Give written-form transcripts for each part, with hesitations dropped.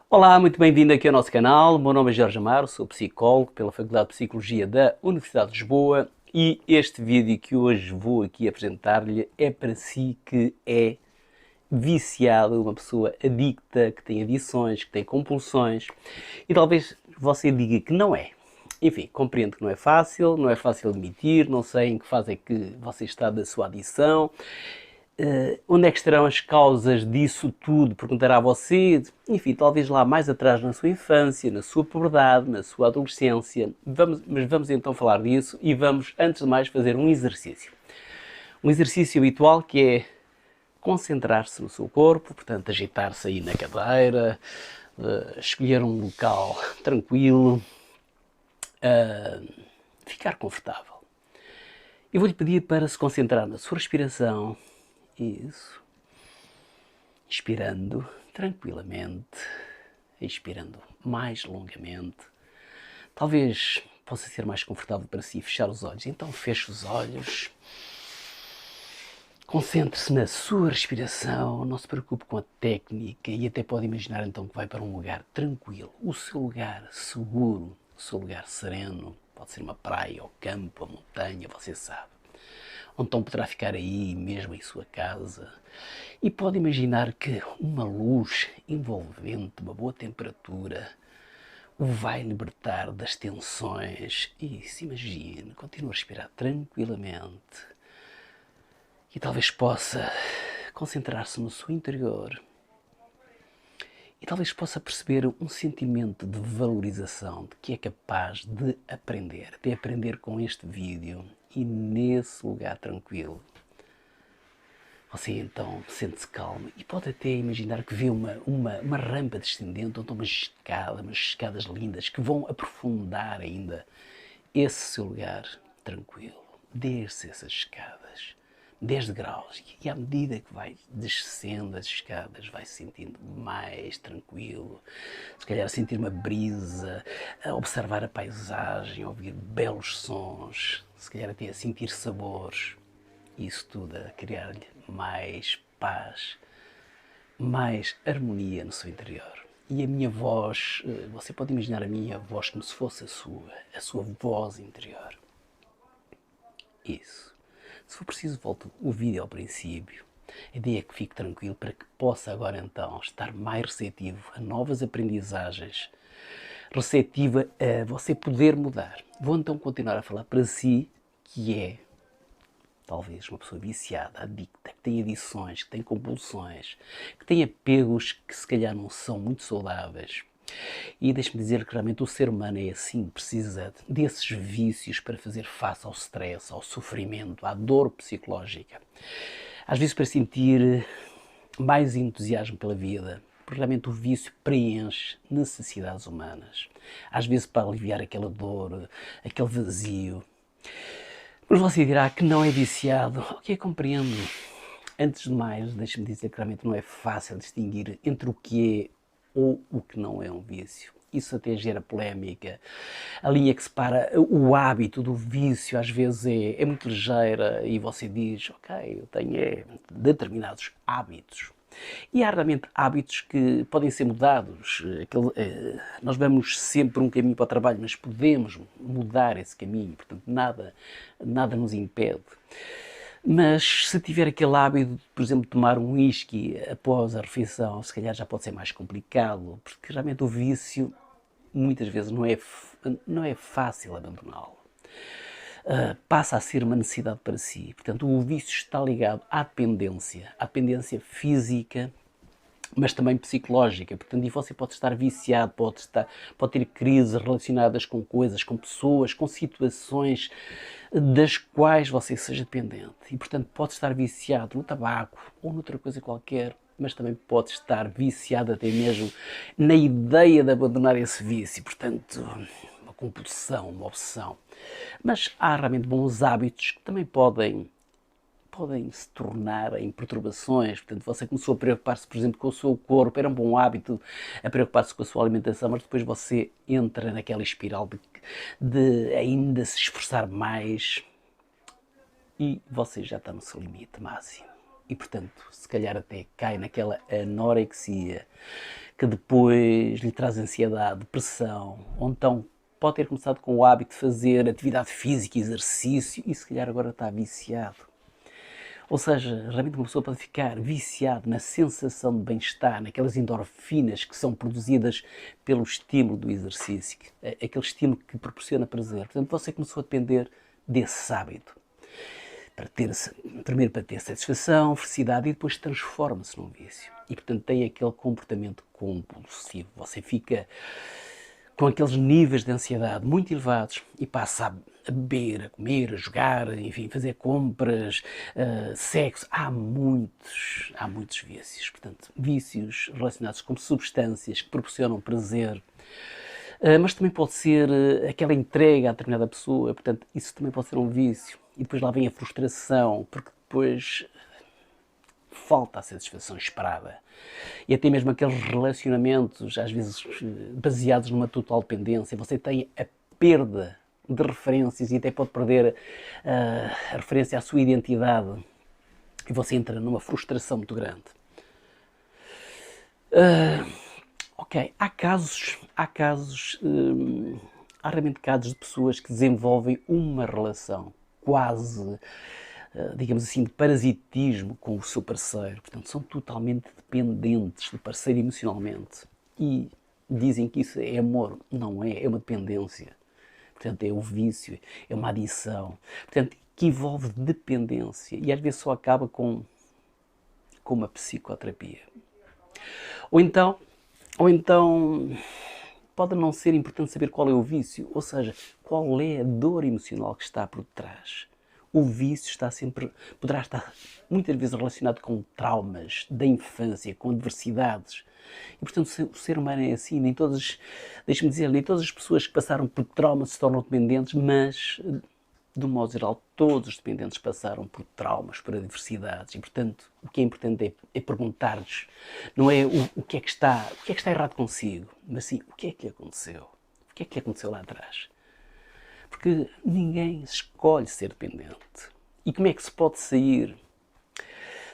Olá, muito bem-vindo aqui ao nosso canal. O meu nome é Jorge Amaro, sou psicólogo pela Faculdade de Psicologia da Universidade de Lisboa e este vídeo que hoje vou aqui apresentar-lhe é para si que é viciado, uma pessoa adicta, que tem adições, que tem compulsões e talvez você diga que não é. Enfim, compreendo que não é fácil admitir, não sei em que fase é que você está da sua adição. Onde é que estarão as causas disso tudo? Perguntará a você. Enfim, talvez lá mais atrás na sua infância, na sua puberdade, na sua adolescência. Mas vamos então falar disso e vamos, antes de mais, fazer um exercício. Um exercício habitual que é concentrar-se no seu corpo, portanto, agitar-se aí na cadeira, escolher um local tranquilo, ficar confortável. Eu vou-lhe pedir para se concentrar na sua respiração. Isso. Inspirando tranquilamente, expirando mais longamente. Talvez possa ser mais confortável para si fechar os olhos. Então feche os olhos. Concentre-se na sua respiração, não se preocupe com a técnica e até pode imaginar então que vai para um lugar tranquilo, o seu lugar seguro, o seu lugar sereno. Pode ser uma praia, ou campo, ou montanha, você sabe. Ou então poderá ficar aí mesmo em sua casa e pode imaginar que uma luz envolvente, uma boa temperatura, o vai libertar das tensões. Isso, imagine, continue a respirar tranquilamente e talvez possa concentrar-se no seu interior e talvez possa perceber um sentimento de valorização, de que é capaz de aprender com este vídeo e nesse lugar tranquilo. Você então sente-se calmo e pode até imaginar que vê uma rampa descendente, ou então umas escadas lindas que vão aprofundar ainda esse seu lugar tranquilo. Desce essas escadas, 10 degraus, e à medida que vai descendo as escadas, vai se sentindo mais tranquilo, se calhar a sentir uma brisa, a observar a paisagem, a ouvir belos sons, se calhar até a sentir sabores. Isso tudo a criar-lhe mais paz, mais harmonia no seu interior. E a minha voz, você pode imaginar a minha voz como se fosse a sua voz interior. Isso. Se for preciso, volto o vídeo ao princípio. A ideia é que fique tranquilo para que possa agora então estar mais receptivo a novas aprendizagens, receptiva a você poder mudar. Vou então continuar a falar para si, que é talvez uma pessoa viciada, adicta, que tem adições, que tem compulsões, que tem apegos que se calhar não são muito saudáveis. E deixe-me dizer que realmente o ser humano é assim, precisa desses vícios para fazer face ao stress, ao sofrimento, à dor psicológica. Às vezes para sentir mais entusiasmo pela vida, porque realmente o vício preenche necessidades humanas. Às vezes para aliviar aquela dor, aquele vazio. Mas você dirá que não é viciado. Ok, compreendo. Antes de mais, deixe-me dizer que realmente não é fácil distinguir entre o que é ou o que não é um vício. Isso até gera polémica. A linha que separa o hábito do vício às vezes é muito ligeira e você diz, ok, eu tenho determinados hábitos. E há realmente hábitos que podem ser mudados. Nós vamos sempre um caminho para o trabalho, mas podemos mudar esse caminho, portanto nada nos impede. Mas se tiver aquele hábito de, por exemplo, tomar um whisky após a refeição, se calhar já pode ser mais complicado, porque realmente o vício muitas vezes não é fácil abandoná-lo. Passa a ser uma necessidade para si. Portanto, o vício está ligado à dependência física, mas também psicológica. Portanto, e você pode estar viciado, pode ter crises relacionadas com coisas, com pessoas, com situações das quais você seja dependente. E, portanto, pode estar viciado no tabaco ou noutra coisa qualquer, mas também pode estar viciado até mesmo na ideia de abandonar esse vício. Portanto, uma compulsão, uma obsessão. Mas há realmente bons hábitos que também podem se tornar em perturbações. Portanto, você começou a preocupar-se, por exemplo, com o seu corpo, era um bom hábito a preocupar-se com a sua alimentação, mas depois você entra naquela espiral de ainda se esforçar mais e você já está no seu limite máximo. e, portanto, se calhar até cai naquela anorexia que depois lhe traz ansiedade, depressão, ou então pode ter começado com o hábito de fazer atividade física, exercício, e se calhar agora está viciado. Ou seja, realmente uma pessoa pode ficar viciada na sensação de bem-estar, naquelas endorfinas que são produzidas pelo estímulo do exercício, aquele estímulo que proporciona prazer. Portanto, você começou a depender desse hábito. Primeiro para ter satisfação, felicidade, e depois transforma-se num vício. E, portanto, tem aquele comportamento compulsivo. Você fica com aqueles níveis de ansiedade muito elevados e passa a beber, a comer, a jogar, enfim, fazer compras, sexo. Há muitos vícios. Portanto, vícios relacionados com substâncias que proporcionam prazer, mas também pode ser aquela entrega a determinada pessoa, portanto, isso também pode ser um vício. E depois lá vem a frustração, porque depois falta a satisfação esperada. E até mesmo aqueles relacionamentos, às vezes baseados numa total dependência, você tem a perda de referências e até pode perder a referência à sua identidade. E você entra numa frustração muito grande. Ok, há raramente casos de pessoas que desenvolvem uma relação quase, digamos assim, de parasitismo com o seu parceiro. Portanto, são totalmente dependentes do parceiro emocionalmente. E dizem que isso é amor. Não é, é uma dependência. Portanto, é o vício, é uma adição. Portanto, que envolve dependência. E às vezes só acaba com uma psicoterapia. Ou então, pode não ser importante saber qual é o vício, ou seja, qual é a dor emocional que está por detrás. O vício poderá estar muitas vezes relacionado com traumas da infância, com adversidades. E, portanto, o ser humano é assim. Nem todas as pessoas que passaram por traumas se tornam dependentes, mas, de um modo geral, todos os dependentes passaram por traumas, por adversidades. E, portanto, o que é importante é perguntar-lhes, não é o que é que está errado consigo, mas sim o que é que lhe aconteceu. O que é que lhe aconteceu lá atrás? Porque ninguém escolhe ser dependente. E como é que se pode sair?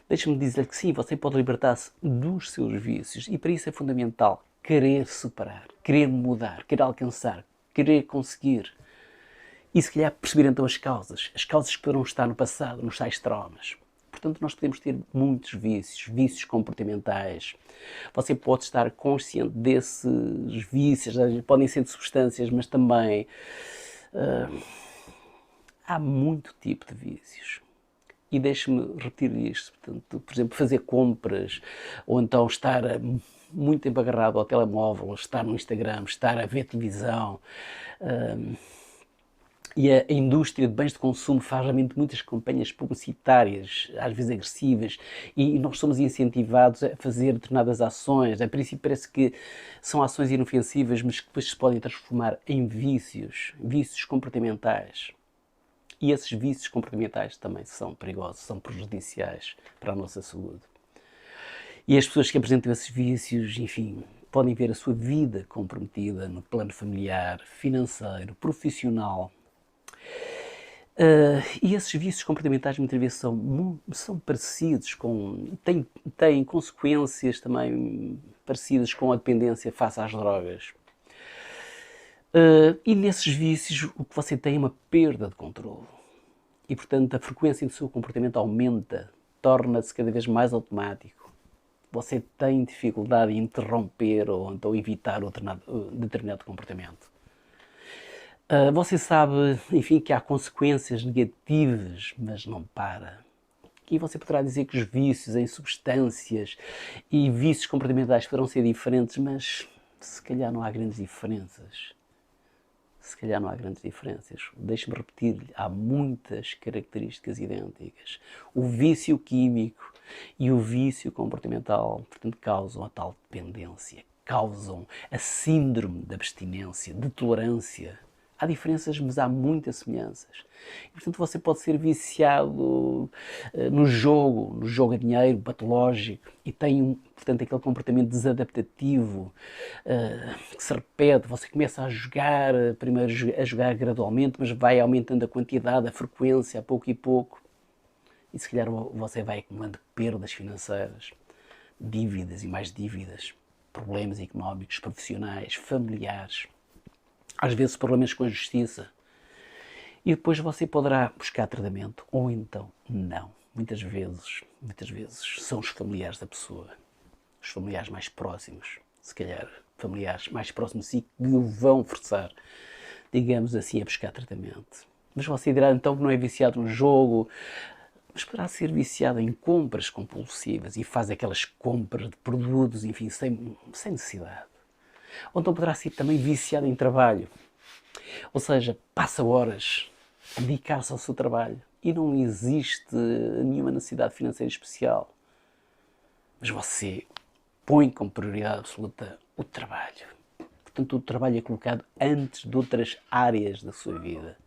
Deixa-me dizer que sim, você pode libertar-se dos seus vícios e para isso é fundamental querer superar, querer mudar, querer alcançar, querer conseguir. E se calhar perceber então as causas que poderão estar no passado, nos tais traumas. Portanto, nós podemos ter muitos vícios comportamentais. Você pode estar consciente desses vícios, podem ser de substâncias, mas também há muito tipo de vícios. E deixe-me repetir isto. Portanto, por exemplo, fazer compras, ou então estar muito tempo agarrado ao telemóvel, estar no Instagram, estar a ver televisão. E a indústria de bens de consumo faz realmente muitas campanhas publicitárias, às vezes agressivas, e nós somos incentivados a fazer determinadas ações. A princípio parece que são ações inofensivas, mas que depois se podem transformar em vícios comportamentais. E esses vícios comportamentais também são perigosos, são prejudiciais para a nossa saúde. E as pessoas que apresentam esses vícios, enfim, podem ver a sua vida comprometida no plano familiar, financeiro, profissional. E esses vícios comportamentais muitas vezes são parecidos têm consequências também parecidas com a dependência face às drogas. E nesses vícios o que você tem é uma perda de controle. E, portanto, a frequência do seu comportamento aumenta, torna-se cada vez mais automático. Você tem dificuldade em interromper ou então evitar determinado comportamento. Você sabe, enfim, que há consequências negativas, mas não para. E você poderá dizer que os vícios em substâncias e vícios comportamentais poderão ser diferentes, mas se calhar não há grandes diferenças. Deixe-me repetir-lhe, há muitas características idênticas. O vício químico e o vício comportamental, portanto, causam a tal dependência, causam a síndrome de abstinência, de tolerância. Há diferenças, mas há muitas semelhanças. E, portanto, você pode ser viciado no jogo a dinheiro, patológico, e tem, portanto, aquele comportamento desadaptativo que se repete. Você começa a jogar, primeiro a jogar gradualmente, mas vai aumentando a quantidade, a frequência, a pouco e pouco. E se calhar você vai acumulando perdas financeiras, dívidas e mais dívidas, problemas económicos, profissionais, familiares, às vezes problemas com a justiça. E depois você poderá buscar tratamento ou então não. Muitas vezes são os familiares da pessoa, os familiares mais próximos, se calhar familiares mais próximos que o vão forçar, digamos assim, a buscar tratamento. Mas você dirá então que não é viciado no jogo, mas poderá ser viciado em compras compulsivas e faz aquelas compras de produtos, enfim, sem necessidade. Ou então poderá ser também viciado em trabalho, ou seja, passa horas a dedicar-se ao seu trabalho e não existe nenhuma necessidade financeira especial. Mas você põe como prioridade absoluta o trabalho. Portanto, o trabalho é colocado antes de outras áreas da sua vida.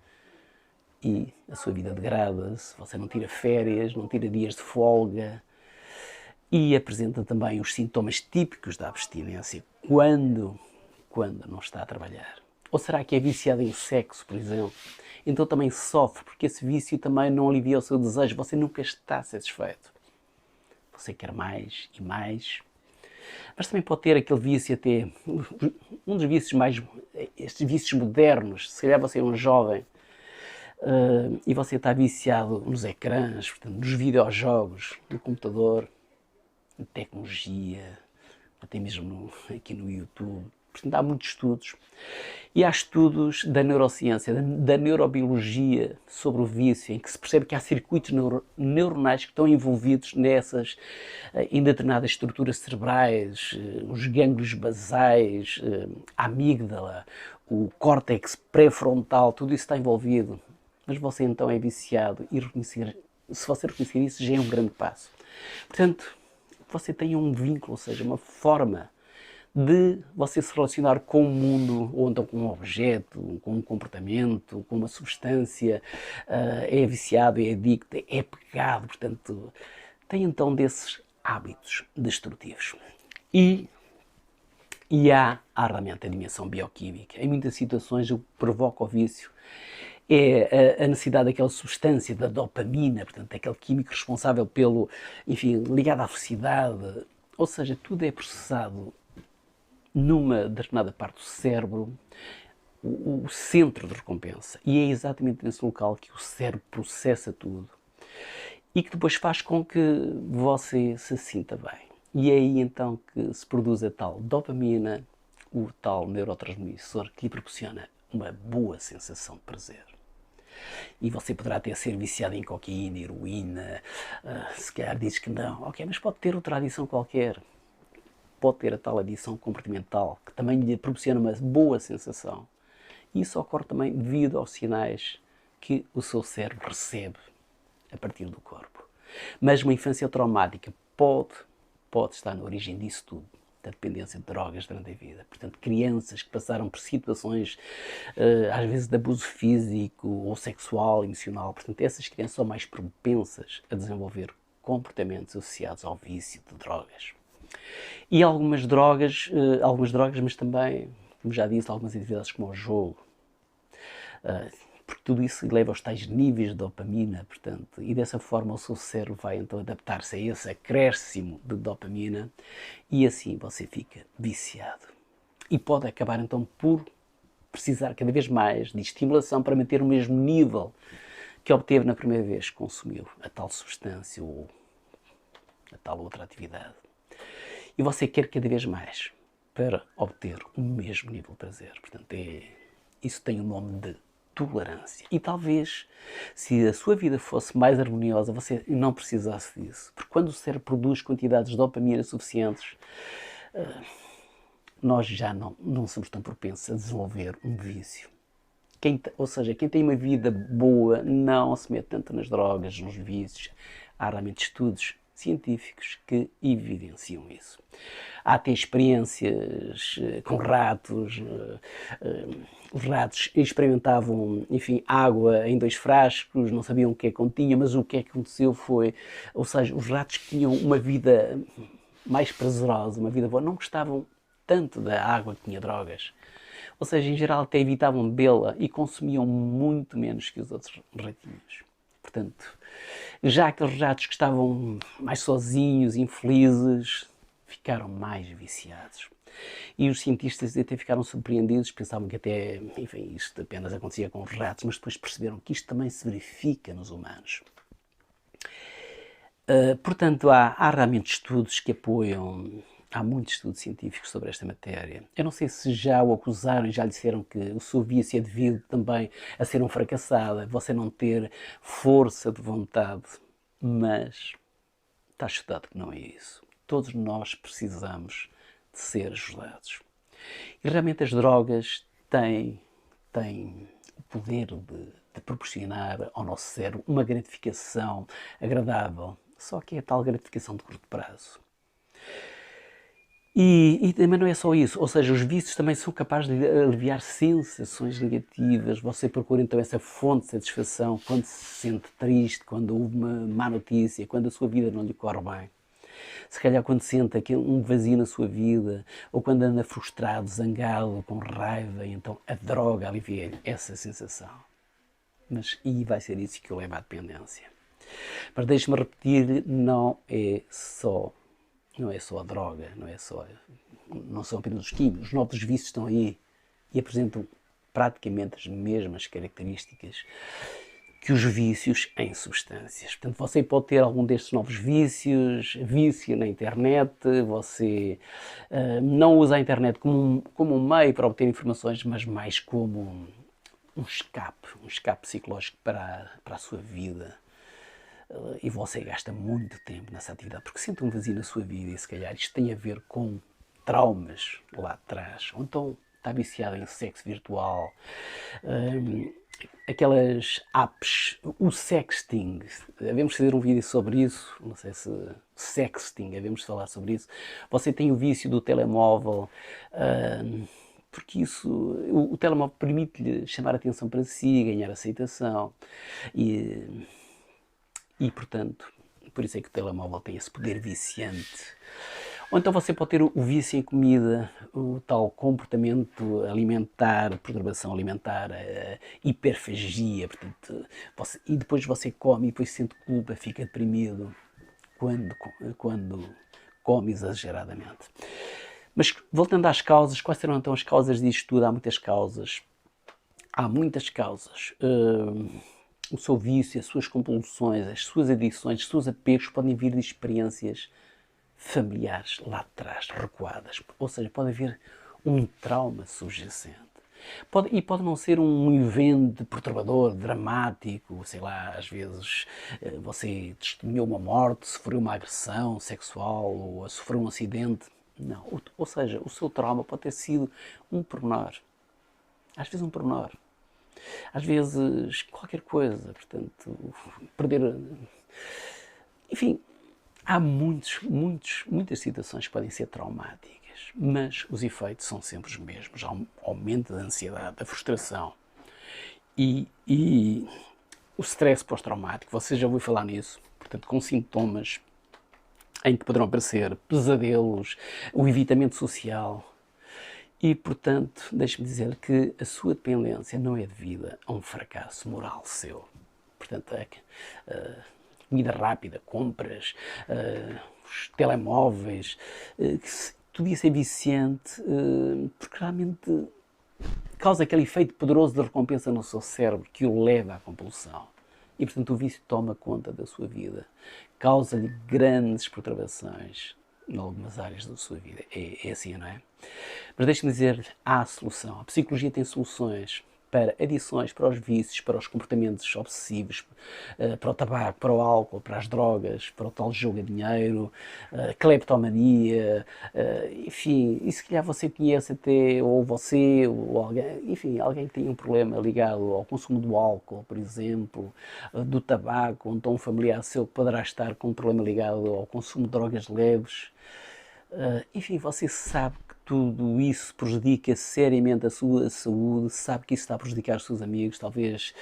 E a sua vida degrada-se, você não tira férias, não tira dias de folga e apresenta também os sintomas típicos da abstinência quando não está a trabalhar. Ou será que é viciado em sexo, por exemplo? Então também sofre, porque esse vício também não alivia o seu desejo, você nunca está satisfeito. Você quer mais e mais. Mas também pode ter aquele vício até, um dos vícios mais, estes vícios modernos, se calhar você é um jovem, e você está viciado nos ecrãs, portanto, nos videojogos, no computador, na tecnologia, até mesmo aqui no YouTube. Portanto, há muitos estudos. E há estudos da neurociência, da neurobiologia sobre o vício, em que se percebe que há circuitos neuronais que estão envolvidos nessas, em determinadas estruturas cerebrais, os gânglios basais, a amígdala, o córtex pré-frontal, tudo isso está envolvido. Mas você então é viciado e se você reconhecer isso já é um grande passo. Portanto, você tem um vínculo, ou seja, uma forma de você se relacionar com o mundo, ou então com um objeto, com um comportamento, com uma substância, é viciado, é adicto, é pegado, portanto, tem então desses hábitos destrutivos. E há realmente a dimensão bioquímica. Em muitas situações o que provoca o vício é a necessidade daquela substância, da dopamina, portanto, aquele químico responsável pelo, enfim, ligado à felicidade. Ou seja, tudo é processado numa determinada parte do cérebro, o centro de recompensa. E é exatamente nesse local que o cérebro processa tudo e que depois faz com que você se sinta bem. E é aí então que se produz a tal dopamina, o tal neurotransmissor que lhe proporciona uma boa sensação de prazer. E você poderá até ser viciado em cocaína, heroína, se calhar dizes que não, ok, mas pode ter outra adição qualquer. Pode ter a tal adição comportamental, que também lhe proporciona uma boa sensação. E isso ocorre também devido aos sinais que o seu cérebro recebe a partir do corpo. Mas uma infância traumática pode estar na origem disso tudo, da dependência de drogas durante a vida. Portanto, crianças que passaram por situações, às vezes, de abuso físico ou sexual, emocional, portanto, essas crianças são mais propensas a desenvolver comportamentos associados ao vício de drogas. E algumas drogas, mas também, como já disse, algumas atividades como o jogo, porque tudo isso leva aos tais níveis de dopamina, portanto, e dessa forma o seu cérebro vai então adaptar-se a esse acréscimo de dopamina e assim você fica viciado. E pode acabar então por precisar cada vez mais de estimulação para manter o mesmo nível que obteve na primeira vez que consumiu a tal substância ou a tal outra atividade. E você quer cada vez mais para obter o mesmo nível de prazer. Portanto, isso tem o nome de tolerância. E talvez, se a sua vida fosse mais harmoniosa, você não precisasse disso. Porque quando o cérebro produz quantidades de dopamina suficientes, nós já não somos tão propensos a desenvolver um vício. Ou seja, quem tem uma vida boa não se mete tanto nas drogas, nos vícios. Há realmente estudos científicos que evidenciam isso. Há até experiências com ratos. Os ratos experimentavam, enfim, água em 2 frascos, não sabiam o que é que continha, mas o que é que aconteceu foi, ou seja, os ratos que tinham uma vida mais prazerosa, uma vida boa, não gostavam tanto da água que tinha drogas. Ou seja, em geral até evitavam bebê-la e consumiam muito menos que os outros ratinhos. Portanto, já aqueles ratos que estavam mais sozinhos, infelizes, ficaram mais viciados. E os cientistas até ficaram surpreendidos, pensavam que até, enfim, isto apenas acontecia com os ratos, mas depois perceberam que isto também se verifica nos humanos. Portanto, há realmente estudos que apoiam, há muitos estudos científicos sobre esta matéria. Eu não sei se já o acusaram e já lhe disseram que o seu vício é devido também a ser um fracassado, a você não ter força de vontade, mas está estudado que não é isso. Todos nós precisamos de ser ajudados. E realmente as drogas têm o poder de proporcionar ao nosso cérebro uma gratificação agradável, só que é a tal gratificação de curto prazo. E também não é só isso, ou seja, os vícios também são capazes de aliviar sensações negativas. Você procura então essa fonte de satisfação quando se sente triste, quando houve uma má notícia, quando a sua vida não lhe corre bem. Se calhar quando sente um vazio na sua vida, ou quando anda frustrado, zangado, com raiva, então a droga alivia-lhe essa sensação. E vai ser isso que o leva à dependência. Mas deixe-me repetir, não é só a droga, não são apenas os químicos. Os novos vícios estão aí e apresentam praticamente as mesmas características que os vícios em substâncias. Portanto, você pode ter algum destes novos vícios, vício na internet, você não usa a internet como um meio para obter informações, mas mais como um escape psicológico para a sua vida. E você gasta muito tempo nessa atividade, porque sente um vazio na sua vida e se calhar isto tem a ver com traumas lá atrás, ou então está viciado em sexo virtual, aquelas apps, o sexting, devemos fazer um vídeo sobre isso, não sei se sexting, devemos falar sobre isso. Você tem o vício do telemóvel, porque o telemóvel permite-lhe chamar a atenção para si, ganhar aceitação e, portanto, por isso é que o telemóvel tem esse poder viciante. Ou então você pode ter o vício em comida, o tal comportamento alimentar, perturbação alimentar, hiperfagia, portanto, e depois você come e depois sente culpa, fica deprimido quando come exageradamente. Mas voltando às causas, quais serão então as causas disto tudo? Há muitas causas. O seu vício, as suas compulsões, as suas adições, os seus apegos podem vir de experiências familiares lá atrás, recuadas. Ou seja, pode haver um trauma subjacente. Pode não ser um evento perturbador, dramático, sei lá, às vezes você testemunhou uma morte, sofreu uma agressão sexual ou sofreu um acidente. Não. Ou seja, o seu trauma pode ter sido um pormenor. Às vezes um pormenor. Às vezes qualquer coisa, portanto, perder... Enfim, há muitas situações que podem ser traumáticas, mas os efeitos são sempre os mesmos. Há um aumento da ansiedade, da frustração e o stress pós-traumático. Você já ouviu falar nisso? Portanto, com sintomas em que poderão aparecer pesadelos, o evitamento social. E, portanto, deixe-me dizer que a sua dependência não é devida a um fracasso moral seu. Portanto, comida rápida, compras, os telemóveis, tudo isso é viciante, porque realmente causa aquele efeito poderoso de recompensa no seu cérebro que o leva à compulsão. E, portanto, o vício toma conta da sua vida, causa-lhe grandes perturbações em algumas áreas da sua vida. É assim, não é? Mas deixe-me dizer, há solução. A psicologia tem soluções para adições, para os vícios, para os comportamentos obsessivos, para o tabaco, para o álcool, para as drogas, para o tal jogo a dinheiro, cleptomania, enfim, e se calhar você conhece até, ou você, ou alguém, enfim, alguém que tem um problema ligado ao consumo do álcool, por exemplo, do tabaco, ou então um familiar seu que poderá estar com um problema ligado ao consumo de drogas leves. Enfim, você sabe que tudo isso prejudica seriamente a sua saúde, sabe que isso está a prejudicar os seus amigos, talvez,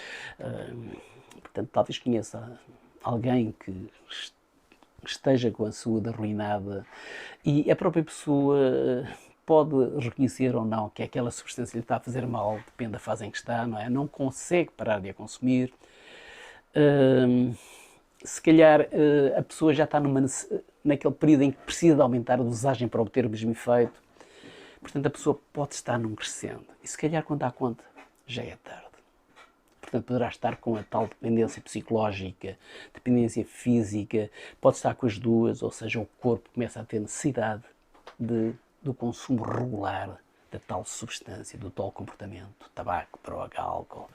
portanto, talvez conheça alguém que esteja com a saúde arruinada e a própria pessoa pode reconhecer ou não que aquela substância lhe está a fazer mal, depende da fase em que está, não é? Não consegue parar de a consumir. hum, se calhar a pessoa já está naquele período em que precisa de aumentar a dosagem para obter o mesmo efeito. Portanto, a pessoa pode estar num crescendo. E se calhar, quando dá conta, já é tarde. Portanto, poderá estar com a tal dependência psicológica, dependência física, pode estar com as duas, ou seja, o corpo começa a ter necessidade do consumo regular da tal substância, do tal comportamento, tabaco, droga, álcool,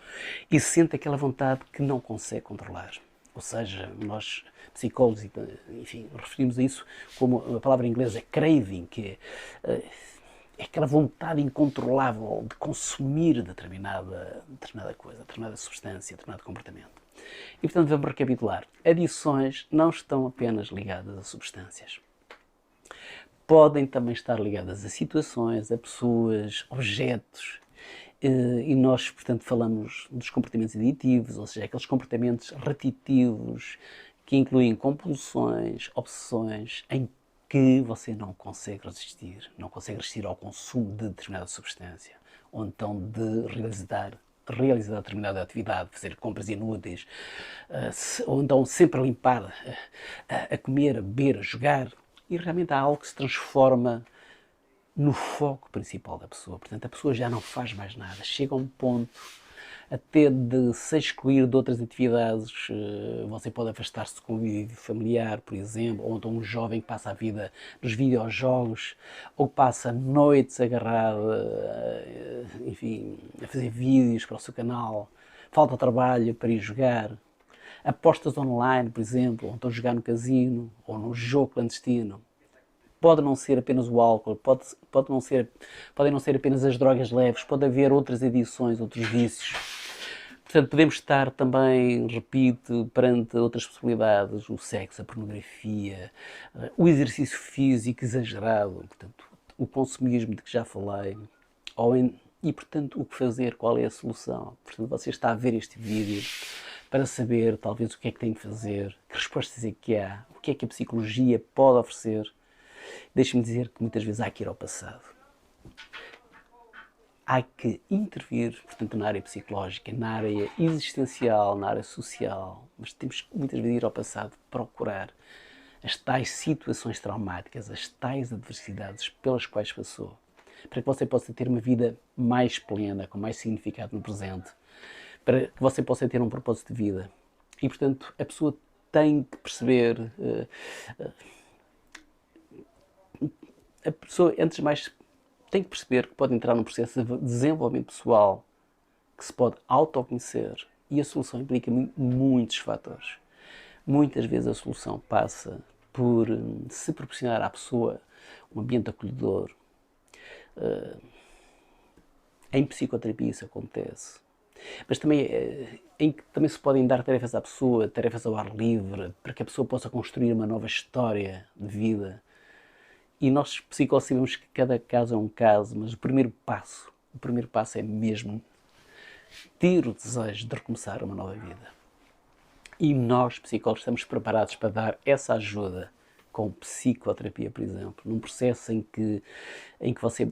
e sente aquela vontade que não consegue controlar. Ou seja, nós, psicólogos, enfim, referimos a isso como a palavra inglesa é craving, que é aquela vontade incontrolável de consumir determinada coisa, determinada substância, determinado comportamento. E, portanto, vamos recapitular. Adições não estão apenas ligadas a substâncias. Podem também estar ligadas a situações, a pessoas, objetos. E nós, portanto, falamos dos comportamentos aditivos, ou seja, aqueles comportamentos repetitivos que incluem compulsões, obsessões, em que você não consegue resistir ao consumo de determinada substância, ou então de realizar determinada atividade, fazer compras inúteis, ou então sempre a limpar, a comer, a beber, a jogar, e realmente há algo que se transforma no foco principal da pessoa. Portanto, a pessoa já não faz mais nada, chega a um ponto até de se excluir de outras atividades. Você pode afastar-se do convívio familiar, por exemplo, ou então um jovem que passa a vida nos videojogos, ou passa noites agarrado, enfim, a fazer vídeos para o seu canal, falta trabalho para ir jogar, apostas online, por exemplo, ou então jogar no casino, ou num jogo clandestino. Pode não ser apenas o álcool, podem não ser apenas as drogas leves, pode haver outras adições, outros vícios. Portanto, podemos estar também, repito, perante outras possibilidades, o sexo, a pornografia, o exercício físico exagerado, portanto, o consumismo de que já falei, e, portanto, o que fazer, qual é a solução. Portanto, você está a ver este vídeo para saber, talvez, o que é que tem que fazer, que respostas é que há, o que é que a psicologia pode oferecer. Deixe-me dizer que muitas vezes há que ir ao passado. Há que intervir, portanto, na área psicológica, na área existencial, na área social, mas temos que muitas vezes ir ao passado, procurar as tais situações traumáticas, as tais adversidades pelas quais passou, para que você possa ter uma vida mais plena, com mais significado no presente, para que você possa ter um propósito de vida. E, portanto, a pessoa tem que perceber, a pessoa, antes de mais, tem que perceber que pode entrar num processo de desenvolvimento pessoal, que se pode autoconhecer, e a solução implica muitos fatores. Muitas vezes a solução passa por se proporcionar à pessoa um ambiente acolhedor. Em psicoterapia isso acontece. Mas também, também se podem dar tarefas à pessoa, tarefas ao ar livre, para que a pessoa possa construir uma nova história de vida. E nós, psicólogos, sabemos que cada caso é um caso, mas o primeiro passo é mesmo ter o desejo de recomeçar uma nova vida. E nós, psicólogos, estamos preparados para dar essa ajuda com psicoterapia, por exemplo, num processo em que você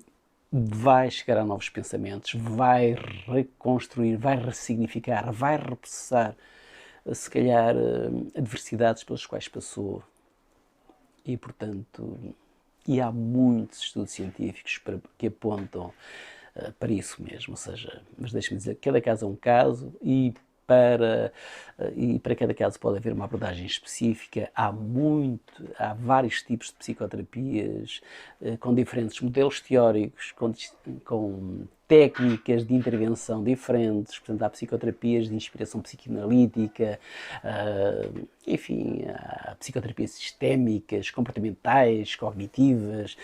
vai chegar a novos pensamentos, vai reconstruir, vai ressignificar, vai reprocessar, se calhar, adversidades pelas quais passou. E, portanto, há muitos estudos científicos que apontam para isso mesmo. Ou seja, mas deixe-me dizer, cada caso é um caso e para cada caso pode haver uma abordagem específica. Há vários tipos de psicoterapias, com diferentes modelos teóricos, com técnicas de intervenção diferentes. Portanto, há psicoterapias de inspiração psicanalítica, enfim, há psicoterapias sistémicas, comportamentais, cognitivas.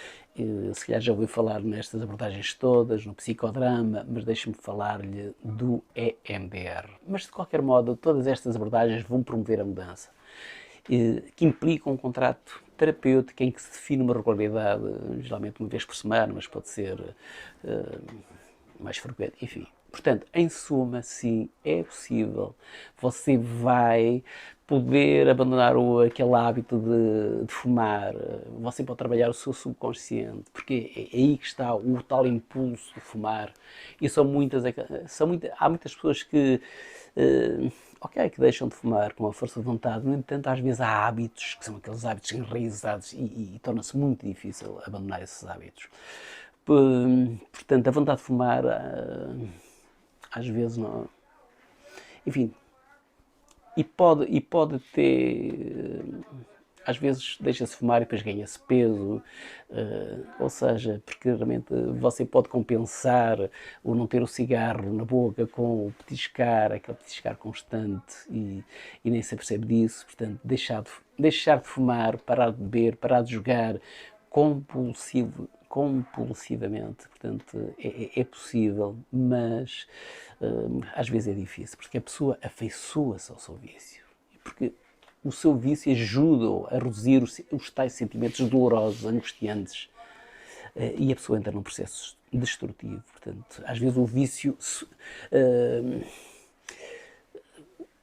Se calhar já ouviu falar nestas abordagens todas, no psicodrama, mas deixe-me falar-lhe do EMDR. Mas, de qualquer modo, todas estas abordagens vão promover a mudança, que implica um contrato terapêutico em que se define uma regularidade, geralmente uma vez por semana, mas pode ser mais frequente, enfim. Portanto, em suma, sim, é possível. Você vai poder abandonar aquele hábito de fumar. Você pode trabalhar o seu subconsciente, porque é aí que está o tal impulso de fumar. E há muitas pessoas que, que deixam de fumar com a força de vontade. No entanto, às vezes há hábitos, que são aqueles hábitos enraizados, e torna-se muito difícil abandonar esses hábitos. Portanto, a vontade de fumar, às vezes não. Enfim, e pode ter. Às vezes deixa-se fumar e depois ganha-se peso, ou seja, porque realmente você pode compensar o não ter o cigarro na boca com o petiscar, aquele petiscar constante, e nem se percebe disso. Portanto, deixar de fumar, parar de beber, parar de jogar compulsivamente. Portanto, é possível, mas às vezes é difícil, porque a pessoa afeiçoa-se ao seu vício. Porque o seu vício ajuda a reduzir os tais sentimentos dolorosos, angustiantes, e a pessoa entra num processo destrutivo. Portanto, às vezes o vício,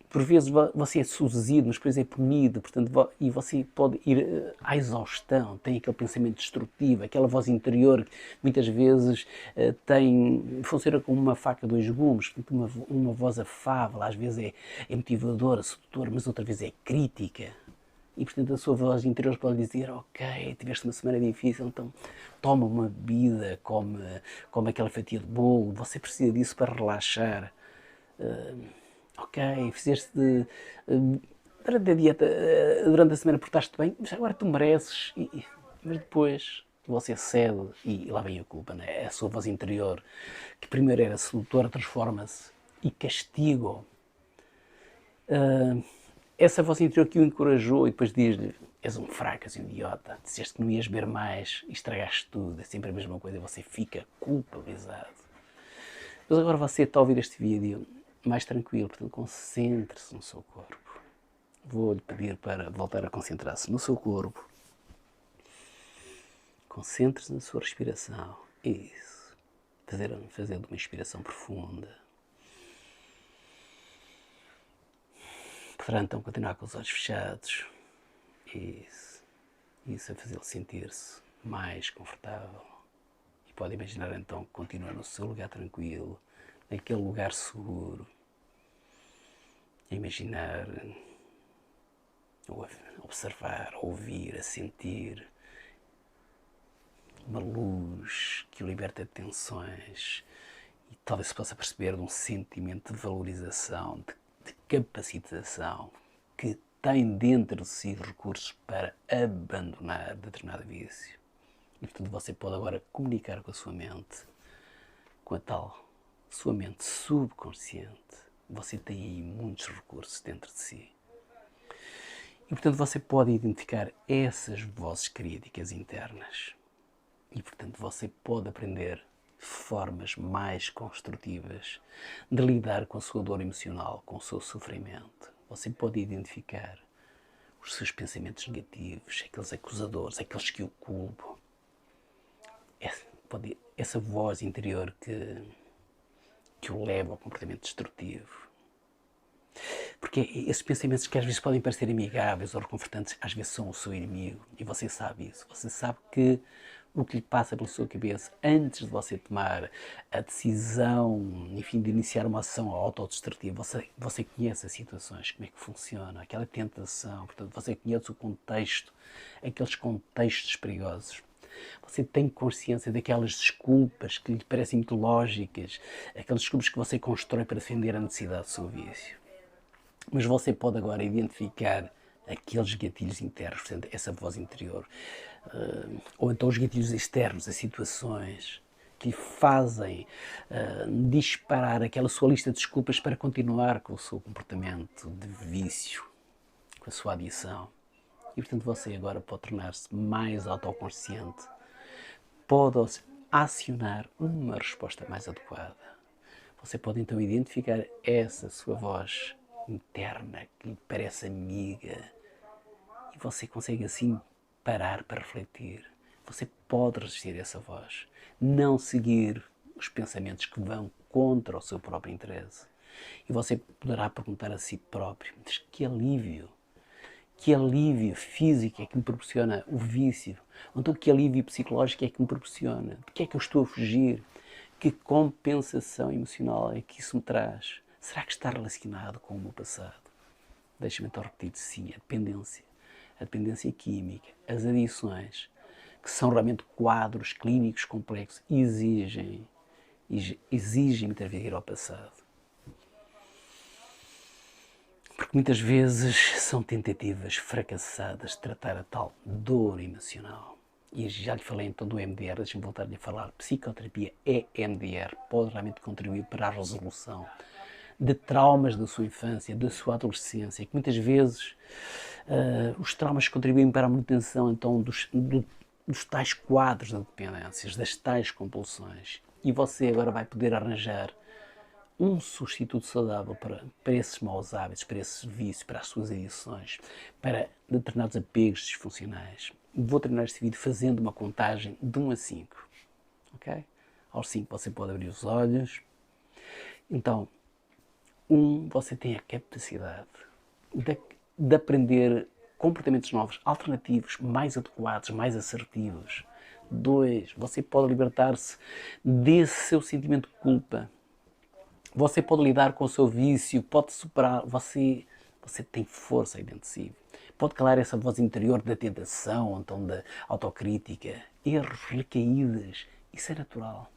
por vezes você é seduzido, mas depois é punido, portanto, e você pode ir à exaustão, tem aquele pensamento destrutivo, aquela voz interior que muitas vezes funciona como uma faca de dois gumes, portanto, uma voz afável, às vezes é motivadora, sedutora, mas outra vez é crítica. E, portanto, a sua voz interior pode dizer: ok, tiveste uma semana difícil, então toma uma bebida, come aquela fatia de bolo, você precisa disso para relaxar. Ok, fizeste durante a dieta, durante a semana portaste bem, mas agora tu mereces. Mas depois você cede e lá vem a culpa, né? É a sua voz interior, que primeiro era sedutora, transforma-se e castiga-o. Essa voz interior que o encorajou e depois diz-lhe: és um fraco, és um idiota, disseste que não ias beber mais e estragaste tudo, é sempre a mesma coisa, e você fica culpabilizado. Mas agora você está a ouvir este vídeo mais tranquilo, portanto concentre-se no seu corpo. Vou-lhe pedir para voltar a concentrar-se no seu corpo. Concentre-se na sua respiração. Isso. Fazendo uma inspiração profunda. Poderá então continuar com os olhos fechados. Isso. Isso a fazê-lo sentir-se mais confortável. E pode imaginar então que continua no seu lugar tranquilo, naquele lugar seguro. A imaginar, a observar, a ouvir, a sentir uma luz que o liberta de tensões e talvez se possa perceber de um sentimento de valorização, de capacitação, que tem dentro de si recursos para abandonar determinado vício. E portanto você pode agora comunicar com a sua mente, com a tal sua mente subconsciente. Você tem aí muitos recursos dentro de si. E portanto você pode identificar essas vozes críticas internas. E portanto você pode aprender formas mais construtivas de lidar com a sua dor emocional, com o seu sofrimento. Você pode identificar os seus pensamentos negativos, aqueles acusadores, aqueles que o culpam. Essa voz interior que o leva ao comportamento destrutivo. Porque esses pensamentos que às vezes podem parecer amigáveis ou reconfortantes, às vezes são o seu inimigo. E você sabe isso. Você sabe que o que lhe passa pela sua cabeça antes de você tomar a decisão, enfim, de iniciar uma ação autodestrutiva, você conhece as situações, como é que funciona, aquela tentação, portanto, você conhece o contexto, aqueles contextos perigosos. Você tem consciência daquelas desculpas que lhe parecem muito lógicas, aquelas desculpas que você constrói para defender a necessidade do seu vício. Mas você pode agora identificar aqueles gatilhos internos, portanto, essa voz interior, ou então os gatilhos externos, as situações que lhe fazem disparar aquela sua lista de desculpas para continuar com o seu comportamento de vício, com a sua adição. E portanto você agora pode tornar-se mais autoconsciente, pode acionar uma resposta mais adequada. Você pode então identificar essa sua voz interna que lhe parece amiga e você consegue assim parar para refletir. Você pode resistir a essa voz, não seguir os pensamentos que vão contra o seu próprio interesse. E você poderá perguntar a si próprio, mas que alívio físico é que me proporciona o vício? Ou então que alívio psicológico é que me proporciona? De que é que eu estou a fugir? Que compensação emocional é que isso me traz? Será que está relacionado com o meu passado? Deixa-me então repetir, sim, a dependência química, as adições, que são realmente quadros clínicos complexos, exigem muitas vezes ir ao passado. Porque muitas vezes são tentativas fracassadas de tratar a tal dor emocional. E já lhe falei então do EMDR, deixe-me voltar-lhe a falar. Psicoterapia EMDR pode realmente contribuir para a resolução de traumas da sua infância, da sua adolescência, que muitas vezes os traumas contribuem para a manutenção então dos tais quadros de dependências, das tais compulsões. E você agora vai poder arranjar um substituto saudável para esses maus hábitos, para esses vícios, para as suas adições, para determinados apegos disfuncionais. Vou terminar este vídeo fazendo uma contagem de 1 a 5. Okay? Aos 5 você pode abrir os olhos. Então, 1, você tem a capacidade de aprender comportamentos novos, alternativos, mais adequados, mais assertivos. 2, você pode libertar-se desse seu sentimento de culpa. Você pode lidar com o seu vício, pode superar, você tem força aí dentro de si. Pode calar essa voz interior da tentação, então da autocrítica, erros, recaídas, isso é natural.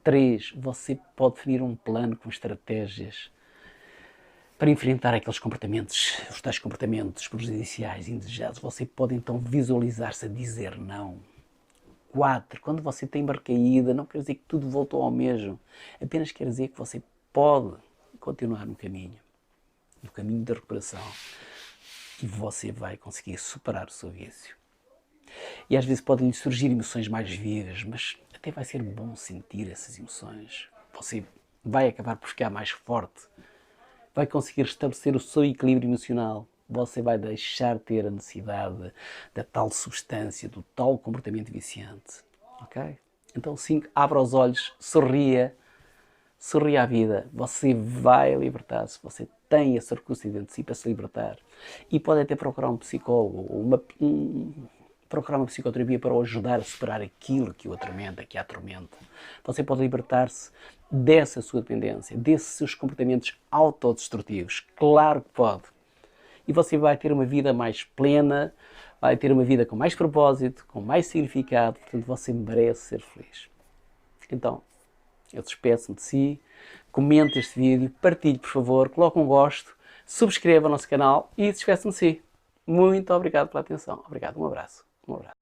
3, você pode definir um plano com estratégias para enfrentar aqueles comportamentos, os tais comportamentos prejudiciais, indesejados. Você pode então visualizar-se a dizer não. 4, quando você tem recaída, não quer dizer que tudo voltou ao mesmo. Apenas quer dizer que você pode continuar no caminho da recuperação. E você vai conseguir superar o seu vício. E às vezes podem surgir emoções mais vivas, mas até vai ser bom sentir essas emoções. Você vai acabar por ficar mais forte. Vai conseguir estabelecer o seu equilíbrio emocional. Você vai deixar de ter a necessidade da tal substância, do tal comportamento viciante. Ok? Então, 5, abra os olhos, sorria à vida. Você vai libertar-se. Você tem esse recurso dentro de si para se libertar. E pode até procurar um psicólogo, procurar uma psicoterapia para o ajudar a superar aquilo que o atormenta, que a atormenta. Você pode libertar-se dessa sua dependência, desses seus comportamentos autodestrutivos. Claro que pode. E você vai ter uma vida mais plena, vai ter uma vida com mais propósito, com mais significado. Portanto, você merece ser feliz. Então, eu despeço-me de si, comente este vídeo, partilhe, por favor, coloque um gosto, subscreva o nosso canal e despeço-me de si. Muito obrigado pela atenção. Obrigado, um abraço. Um abraço.